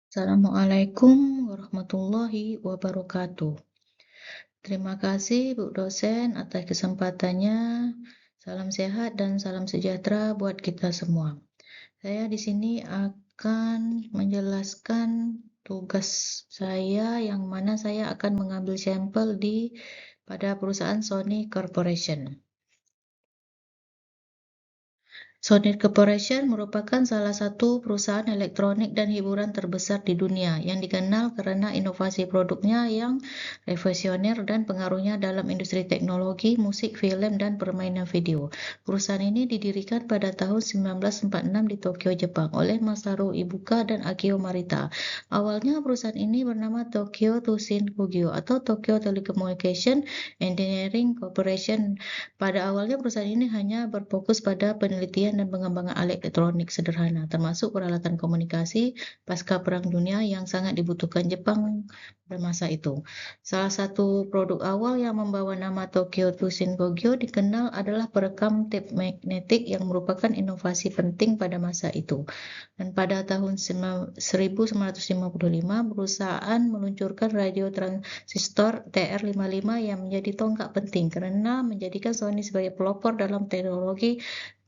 Assalamualaikum warahmatullahi wabarakatuh. Terima kasih Bu dosen atas kesempatannya. Salam sehat dan salam sejahtera buat kita semua. Saya di sini akan menjelaskan tugas saya yang mana saya akan mengambil sampel pada perusahaan Sony Corporation. Sony Corporation merupakan salah satu perusahaan elektronik dan hiburan terbesar di dunia yang dikenal karena inovasi produknya yang revolusioner dan pengaruhnya dalam industri teknologi, musik, film, dan permainan video. Perusahaan ini didirikan pada tahun 1946 di Tokyo, Jepang oleh Masaru Ibuka dan Akio Marita. Awalnya perusahaan ini bernama Tokyo Tsushin Kogyo atau Tokyo Telecommunication Engineering Corporation. Pada awalnya perusahaan ini hanya berfokus pada penelitian dan pengembangan alat elektronik sederhana, termasuk peralatan komunikasi pasca Perang Dunia yang sangat dibutuhkan Jepang pada masa itu. Salah satu produk awal yang membawa nama Tokyo Tsushin Kogyo dikenal adalah perekam tape magnetik yang merupakan inovasi penting pada masa itu. Dan pada tahun 1955, perusahaan meluncurkan radio transistor TR-55 yang menjadi tonggak penting karena menjadikan Sony sebagai pelopor dalam teknologi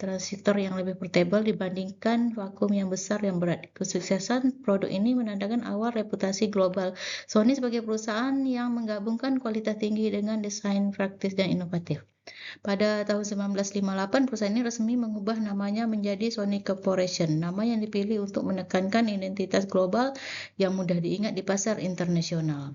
transistor yang lebih portable dibandingkan vakum yang besar yang berat. Kesuksesan produk ini menandakan awal reputasi global Sony sebagai perusahaan yang menggabungkan kualitas tinggi dengan desain praktis dan inovatif. Pada tahun 1958, perusahaan ini resmi mengubah namanya menjadi Sony Corporation, nama yang dipilih untuk menekankan identitas global yang mudah diingat di pasar internasional.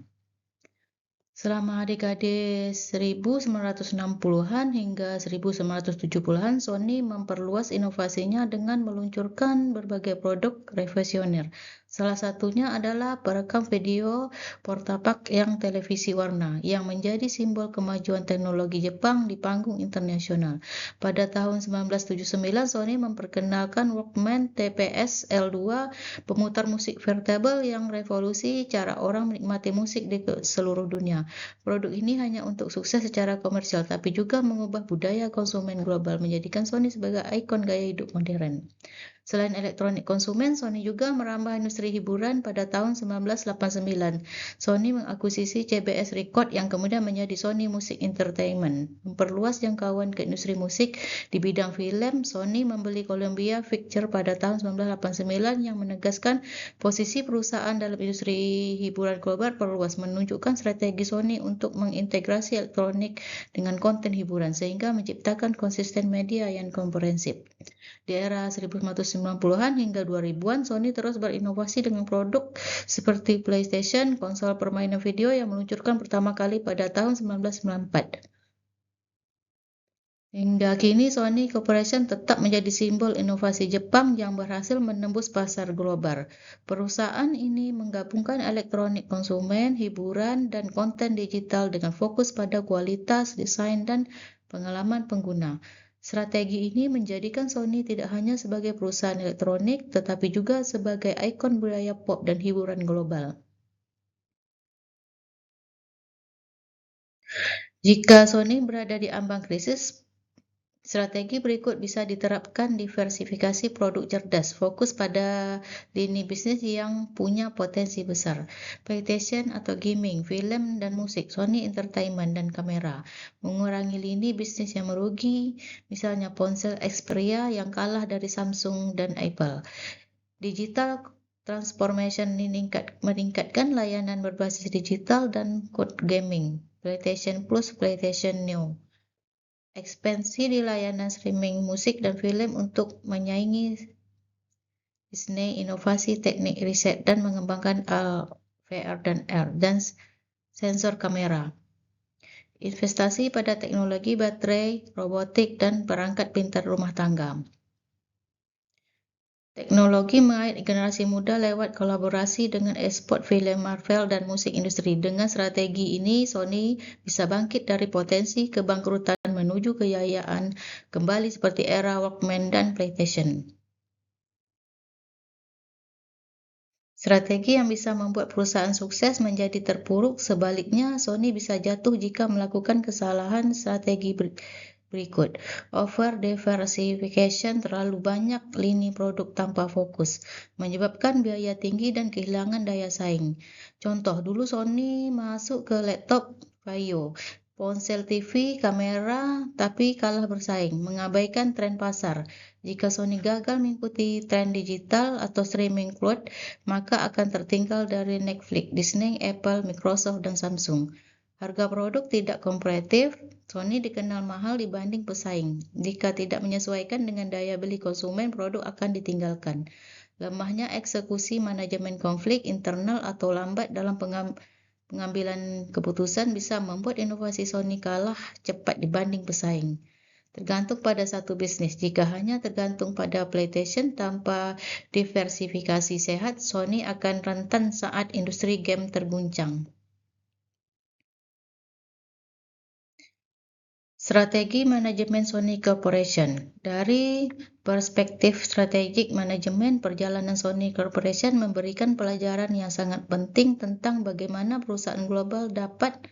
Selama dekade 1960-an hingga 1970-an, Sony memperluas inovasinya dengan meluncurkan berbagai produk revolusioner. Salah satunya adalah perekam video portapak yang televisi warna, yang menjadi simbol kemajuan teknologi Jepang di panggung internasional. Pada tahun 1979, Sony memperkenalkan Walkman TPS L2, pemutar musik portable yang revolusi cara orang menikmati musik di seluruh dunia. Produk ini hanya untuk sukses secara komersial, tapi juga mengubah budaya konsumen global, menjadikan Sony sebagai ikon gaya hidup modern. Selain elektronik konsumen, Sony juga merambah industri hiburan pada tahun 1989. Sony mengakuisisi CBS Record yang kemudian menjadi Sony Music Entertainment. Memperluas jangkauan ke industri musik di bidang film, Sony membeli Columbia Pictures pada tahun 1989 yang menegaskan posisi perusahaan dalam industri hiburan global perluas, menunjukkan strategi Sony untuk mengintegrasi elektronik dengan konten hiburan sehingga menciptakan konsisten media yang komprehensif. Di era 1990-an hingga 2000-an, Sony terus berinovasi dengan produk seperti PlayStation, konsol permainan video yang meluncurkan pertama kali pada tahun 1994. Hingga kini, Sony Corporation tetap menjadi simbol inovasi Jepang yang berhasil menembus pasar global. Perusahaan ini menggabungkan elektronik konsumen, hiburan, dan konten digital dengan fokus pada kualitas, desain, dan pengalaman pengguna. Strategi ini menjadikan Sony tidak hanya sebagai perusahaan elektronik, tetapi juga sebagai ikon budaya pop dan hiburan global. Jika Sony berada di ambang krisis, strategi berikut bisa diterapkan: diversifikasi produk cerdas, fokus pada lini bisnis yang punya potensi besar. PlayStation atau gaming, film dan musik, Sony Entertainment dan kamera. Mengurangi lini bisnis yang merugi, misalnya ponsel Xperia yang kalah dari Samsung dan Apple. Digital transformation meningkatkan layanan berbasis digital dan cloud gaming. PlayStation Plus, PlayStation Now. Ekspansi di layanan streaming musik dan film untuk menyaingi Disney, inovasi teknik riset dan mengembangkan VR dan AR, dan sensor kamera. Investasi pada teknologi baterai, robotik, dan perangkat pintar rumah tangga. Teknologi mengait generasi muda lewat kolaborasi dengan ekspor film Marvel dan musik industri. Dengan strategi ini, Sony bisa bangkit dari potensi kebangkrutan menuju kejayaan kembali seperti era Walkman dan PlayStation. Strategi yang bisa membuat perusahaan sukses menjadi terpuruk, sebaliknya Sony bisa jatuh jika melakukan kesalahan strategi berikut. Over diversification, terlalu banyak lini produk tanpa fokus, menyebabkan biaya tinggi dan kehilangan daya saing. Contoh, dulu Sony masuk ke laptop Vaio, ponsel TV, kamera, tapi kalah bersaing, mengabaikan tren pasar. Jika Sony gagal mengikuti tren digital atau streaming cloud, maka akan tertinggal dari Netflix, Disney, Apple, Microsoft, dan Samsung. Harga produk tidak kompetitif, Sony dikenal mahal dibanding pesaing. Jika tidak menyesuaikan dengan daya beli konsumen, produk akan ditinggalkan. Lemahnya eksekusi manajemen konflik internal atau lambat dalam pengambilan keputusan bisa membuat inovasi Sony kalah cepat dibanding pesaing. Tergantung pada satu bisnis. Jika hanya tergantung pada PlayStation tanpa diversifikasi sehat, Sony akan rentan saat industri game terguncang. Strategi manajemen Sony Corporation. Dari perspektif strategik manajemen, perjalanan Sony Corporation memberikan pelajaran yang sangat penting tentang bagaimana perusahaan global dapat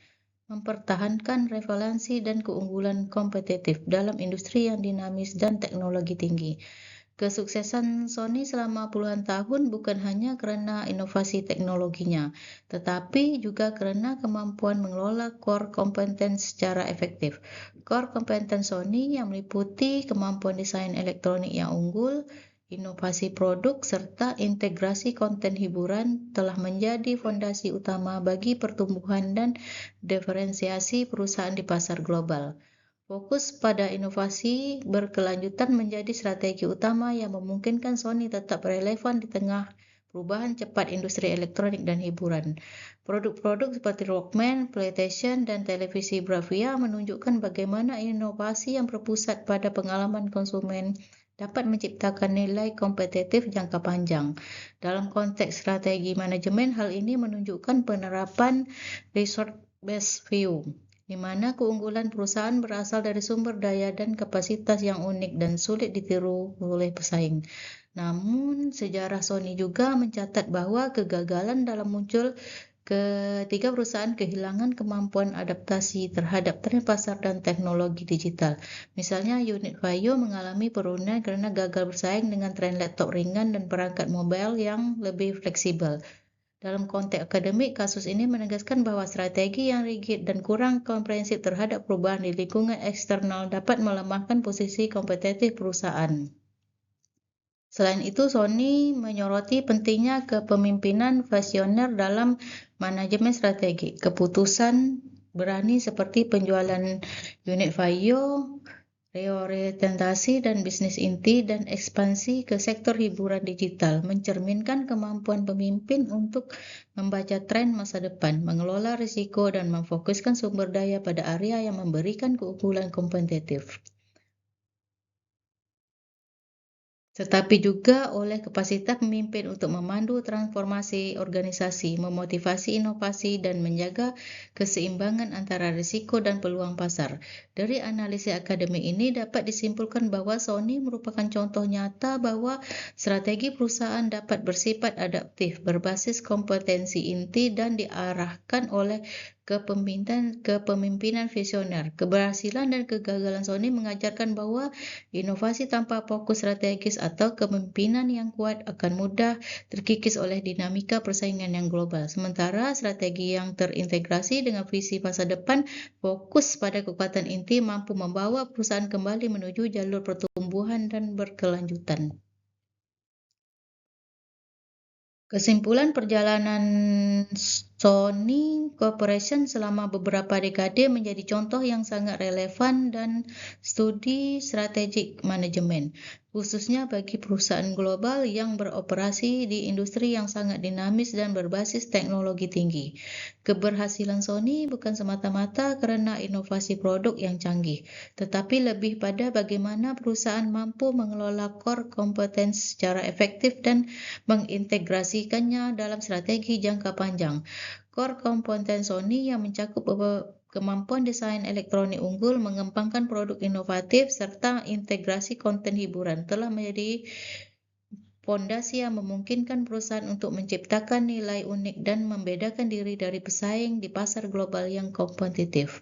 mempertahankan relevansi dan keunggulan kompetitif dalam industri yang dinamis dan teknologi tinggi. Kesuksesan Sony selama puluhan tahun bukan hanya karena inovasi teknologinya, tetapi juga karena kemampuan mengelola core competence secara efektif. Core competence Sony yang meliputi kemampuan desain elektronik yang unggul, inovasi produk, serta integrasi konten hiburan telah menjadi fondasi utama bagi pertumbuhan dan diferensiasi perusahaan di pasar global. Fokus pada inovasi berkelanjutan menjadi strategi utama yang memungkinkan Sony tetap relevan di tengah perubahan cepat industri elektronik dan hiburan. Produk-produk seperti Walkman, PlayStation, dan televisi Bravia menunjukkan bagaimana inovasi yang berpusat pada pengalaman konsumen dapat menciptakan nilai kompetitif jangka panjang. Dalam konteks strategi manajemen, hal ini menunjukkan penerapan resource-based view, di mana keunggulan perusahaan berasal dari sumber daya dan kapasitas yang unik dan sulit ditiru oleh pesaing. Namun, sejarah Sony juga mencatat bahwa kegagalan dalam muncul ketiga perusahaan kehilangan kemampuan adaptasi terhadap tren pasar dan teknologi digital. Misalnya, unit Vaio mengalami penurunan karena gagal bersaing dengan tren laptop ringan dan perangkat mobile yang lebih fleksibel. Dalam konteks akademik, kasus ini menegaskan bahwa strategi yang rigid dan kurang komprehensif terhadap perubahan di lingkungan eksternal dapat melemahkan posisi kompetitif perusahaan. Selain itu, Sony menyoroti pentingnya kepemimpinan visioner dalam manajemen strategi. Keputusan berani seperti penjualan unit Vaio, reorientasi dan bisnis inti, dan ekspansi ke sektor hiburan digital mencerminkan kemampuan pemimpin untuk membaca tren masa depan, mengelola risiko, dan memfokuskan sumber daya pada area yang memberikan keunggulan kompetitif. Tetapi juga oleh kapasitas pemimpin untuk memandu transformasi organisasi, memotivasi inovasi, dan menjaga keseimbangan antara risiko dan peluang pasar. Dari analisis akademik ini dapat disimpulkan bahwa Sony merupakan contoh nyata bahwa strategi perusahaan dapat bersifat adaptif, berbasis kompetensi inti, dan diarahkan oleh kepemimpinan visioner. Keberhasilan dan kegagalan Sony mengajarkan bahwa inovasi tanpa fokus strategis atau kepemimpinan yang kuat akan mudah terkikis oleh dinamika persaingan yang global. Sementara strategi yang terintegrasi dengan visi masa depan fokus pada kekuatan inti mampu membawa perusahaan kembali menuju jalur pertumbuhan dan berkelanjutan. Kesimpulan perjalanan Sony Corporation selama beberapa dekade menjadi contoh yang sangat relevan dan studi strategik manajemen, khususnya bagi perusahaan global yang beroperasi di industri yang sangat dinamis dan berbasis teknologi tinggi. Keberhasilan Sony bukan semata-mata karena inovasi produk yang canggih, tetapi lebih pada bagaimana perusahaan mampu mengelola core competence secara efektif dan mengintegrasikannya dalam strategi jangka panjang. Core competence Sony yang mencakup kemampuan desain elektronik unggul, mengembangkan produk inovatif, serta integrasi konten hiburan telah menjadi fondasi yang memungkinkan perusahaan untuk menciptakan nilai unik dan membedakan diri dari pesaing di pasar global yang kompetitif.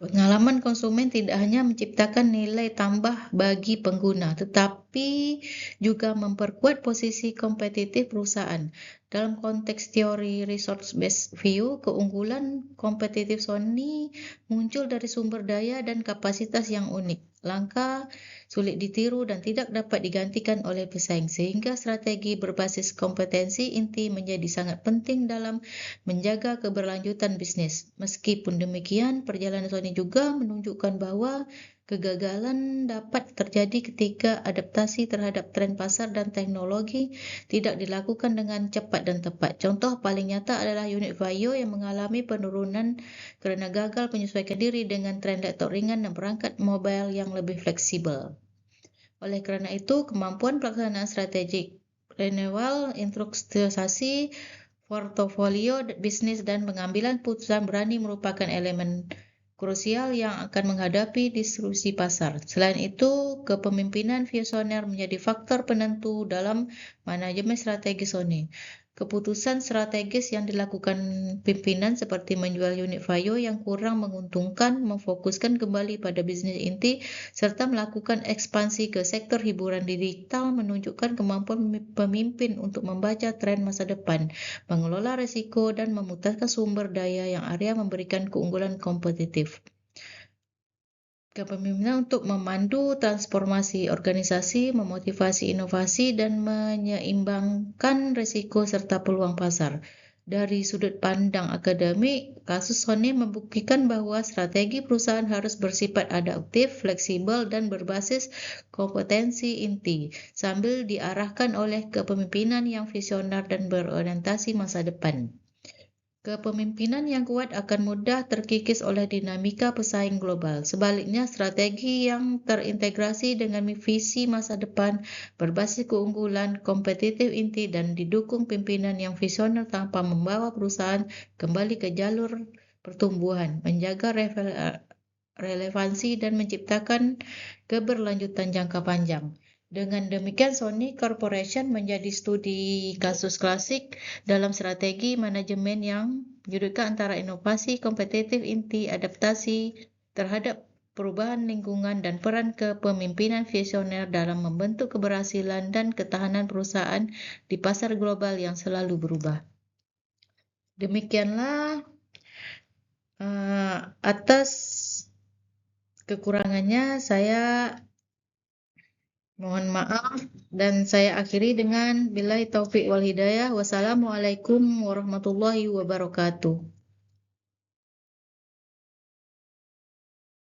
Pengalaman konsumen tidak hanya menciptakan nilai tambah bagi pengguna, tetapi juga memperkuat posisi kompetitif perusahaan. Dalam konteks teori resource-based view, keunggulan kompetitif Sony muncul dari sumber daya dan kapasitas yang unik, langka, sulit ditiru, dan tidak dapat digantikan oleh pesaing, sehingga strategi berbasis kompetensi inti menjadi sangat penting dalam menjaga keberlanjutan bisnis. Meskipun demikian, perjalanan Sony juga menunjukkan bahwa kegagalan dapat terjadi ketika adaptasi terhadap tren pasar dan teknologi tidak dilakukan dengan cepat dan tepat. Contoh paling nyata adalah unit Vaio yang mengalami penurunan karena gagal menyesuaikan diri dengan tren laptop ringan dan perangkat mobile yang lebih fleksibel. Oleh karena itu, kemampuan pelaksanaan strategik renewal, introspeksi, portofolio bisnis, dan pengambilan putusan berani merupakan elemen krusial yang akan menghadapi disrupsi pasar. Selain itu, kepemimpinan visioner menjadi faktor penentu dalam manajemen strategi Sony. Keputusan strategis yang dilakukan pimpinan seperti menjual unit Vaio yang kurang menguntungkan, memfokuskan kembali pada bisnis inti, serta melakukan ekspansi ke sektor hiburan digital menunjukkan kemampuan pemimpin untuk membaca tren masa depan, mengelola risiko, dan memutarkan sumber daya yang area memberikan keunggulan kompetitif. Kepemimpinan untuk memandu transformasi organisasi, memotivasi inovasi, dan menyeimbangkan risiko serta peluang pasar. Dari sudut pandang akademik, kasus Sony membuktikan bahwa strategi perusahaan harus bersifat adaptif, fleksibel, dan berbasis kompetensi inti, sambil diarahkan oleh kepemimpinan yang visioner dan berorientasi masa depan. Kepemimpinan yang kuat akan mudah terkikis oleh dinamika pesaing global. Sebaliknya, strategi yang terintegrasi dengan visi masa depan, berbasis keunggulan, kompetitif inti, dan didukung pimpinan yang visioner tanpa membawa perusahaan kembali ke jalur pertumbuhan, menjaga relevansi, dan menciptakan keberlanjutan jangka panjang. Dengan demikian, Sony Corporation menjadi studi kasus klasik dalam strategi manajemen yang menyudutkan antara inovasi, kompetitif inti, adaptasi terhadap perubahan lingkungan, dan peran kepemimpinan visioner dalam membentuk keberhasilan dan ketahanan perusahaan di pasar global yang selalu berubah. Demikianlah atas kekurangannya saya mohon maaf dan saya akhiri dengan billahi taufik wal hidayah. Wassalamualaikum warahmatullahi wabarakatuh.